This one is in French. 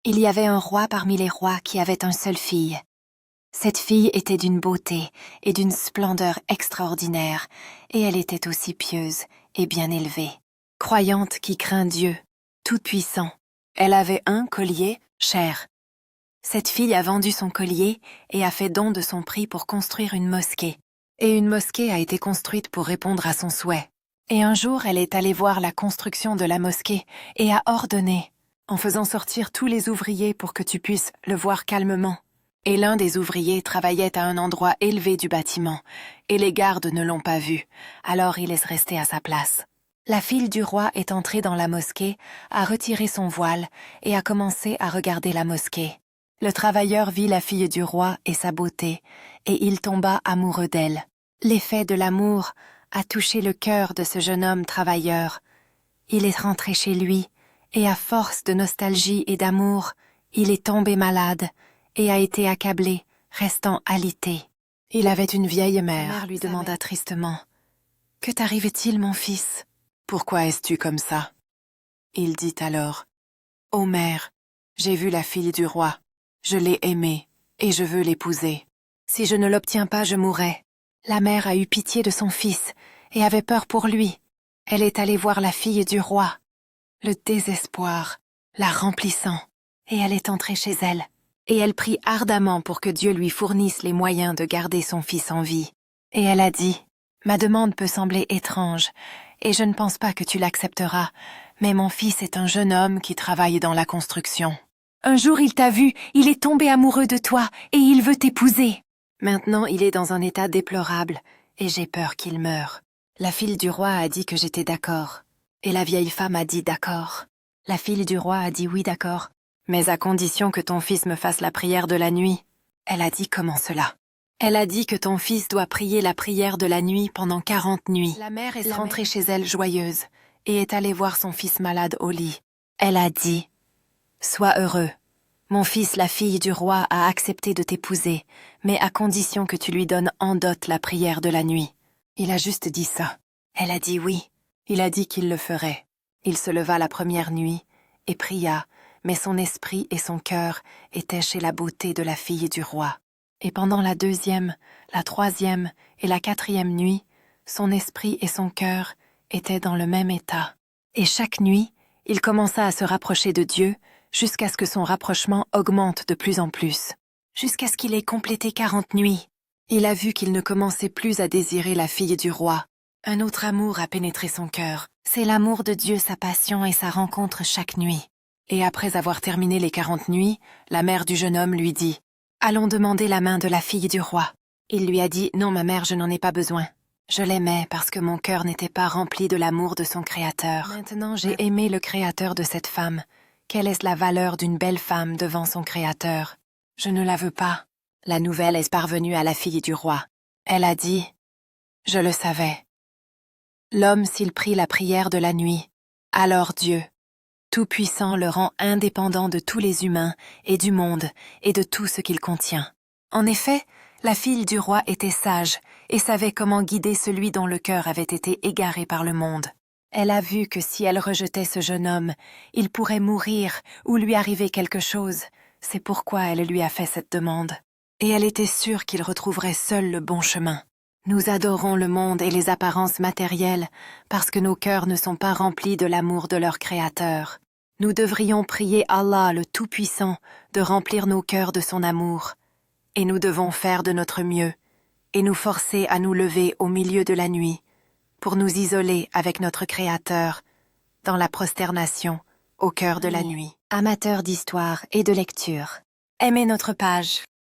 Il y avait un roi parmi les rois qui avait une seule fille. Cette fille était d'une beauté et d'une splendeur extraordinaire, et elle était aussi pieuse et bien élevée. Croyante qui craint Dieu, tout-puissant, elle avait un collier cher. Cette fille a vendu son collier et a fait don de son prix pour construire une mosquée. Et une mosquée a été construite pour répondre à son souhait. Et un jour, elle est allée voir la construction de la mosquée et a ordonné, en faisant sortir tous les ouvriers pour que tu puisses le voir calmement. Et l'un des ouvriers travaillait à un endroit élevé du bâtiment, et les gardes ne l'ont pas vu, alors il est resté à sa place. La fille du roi est entrée dans la mosquée, a retiré son voile et a commencé à regarder la mosquée. Le travailleur vit la fille du roi et sa beauté, et il tomba amoureux d'elle. L'effet de l'amour a touché le cœur de ce jeune homme travailleur. Il est rentré chez lui, et à force de nostalgie et d'amour, il est tombé malade et a été accablé, restant alité. Il avait une vieille mère. Sa mère lui demanda tristement, « Que t'arrive-t-il, mon fils? Pourquoi es-tu comme ça? » Il dit alors, « Ô mère, j'ai vu la fille du roi. Je l'ai aimée, et je veux l'épouser. Si je ne l'obtiens pas, je mourrai. » La mère a eu pitié de son fils, et avait peur pour lui. Elle est allée voir la fille du roi. Le désespoir la remplissant, et elle est entrée chez elle. Et elle prie ardemment pour que Dieu lui fournisse les moyens de garder son fils en vie. Et elle a dit, « Ma demande peut sembler étrange, et je ne pense pas que tu l'accepteras, mais mon fils est un jeune homme qui travaille dans la construction. Un jour il t'a vu, il est tombé amoureux de toi, et il veut t'épouser. Maintenant il est dans un état déplorable, et j'ai peur qu'il meure. » La fille du roi a dit que j'étais d'accord, et la vieille femme a dit d'accord. La fille du roi a dit oui d'accord, mais à condition que ton fils me fasse la prière de la nuit. Elle a dit comment cela? Elle a dit que ton fils doit prier la prière de la nuit pendant 40 nuits. La mère est rentrée chez elle joyeuse et est allée voir son fils malade au lit. Elle a dit, « Sois heureux. Mon fils, la fille du roi, a accepté de t'épouser, mais à condition que tu lui donnes en dot la prière de la nuit. » Il a juste dit ça. Elle a dit oui. Il a dit qu'il le ferait. Il se leva la première nuit et pria, mais son esprit et son cœur étaient chez la beauté de la fille du roi. Et pendant la deuxième, la troisième et la quatrième nuit, son esprit et son cœur étaient dans le même état. Et chaque nuit, il commença à se rapprocher de Dieu jusqu'à ce que son rapprochement augmente de plus en plus, jusqu'à ce qu'il ait complété 40 nuits. Il a vu qu'il ne commençait plus à désirer la fille du roi. Un autre amour a pénétré son cœur. C'est l'amour de Dieu, sa passion et sa rencontre chaque nuit. Et après avoir terminé les 40 nuits, la mère du jeune homme lui dit, « Allons demander la main de la fille du roi. » Il lui a dit, « Non, ma mère, je n'en ai pas besoin. Je l'aimais parce que mon cœur n'était pas rempli de l'amour de son Créateur. Maintenant, j'ai aimé le Créateur de cette femme. Quelle est la valeur d'une belle femme devant son Créateur? Je ne la veux pas. » La nouvelle est parvenue à la fille du roi. Elle a dit, « Je le savais. L'homme s'il prie la prière de la nuit, alors Dieu, Tout-Puissant, le rend indépendant de tous les humains et du monde et de tout ce qu'il contient. » En effet, la fille du roi était sage et savait comment guider celui dont le cœur avait été égaré par le monde. Elle a vu que si elle rejetait ce jeune homme, il pourrait mourir ou lui arriver quelque chose. C'est pourquoi elle lui a fait cette demande. Et elle était sûre qu'il retrouverait seul le bon chemin. Nous adorons le monde et les apparences matérielles parce que nos cœurs ne sont pas remplis de l'amour de leur Créateur. Nous devrions prier Allah le Tout-Puissant de remplir nos cœurs de son amour. Et nous devons faire de notre mieux et nous forcer à nous lever au milieu de la nuit pour nous isoler avec notre Créateur dans la prosternation au cœur de la nuit. Amateurs d'histoire et de lecture, aimez notre page.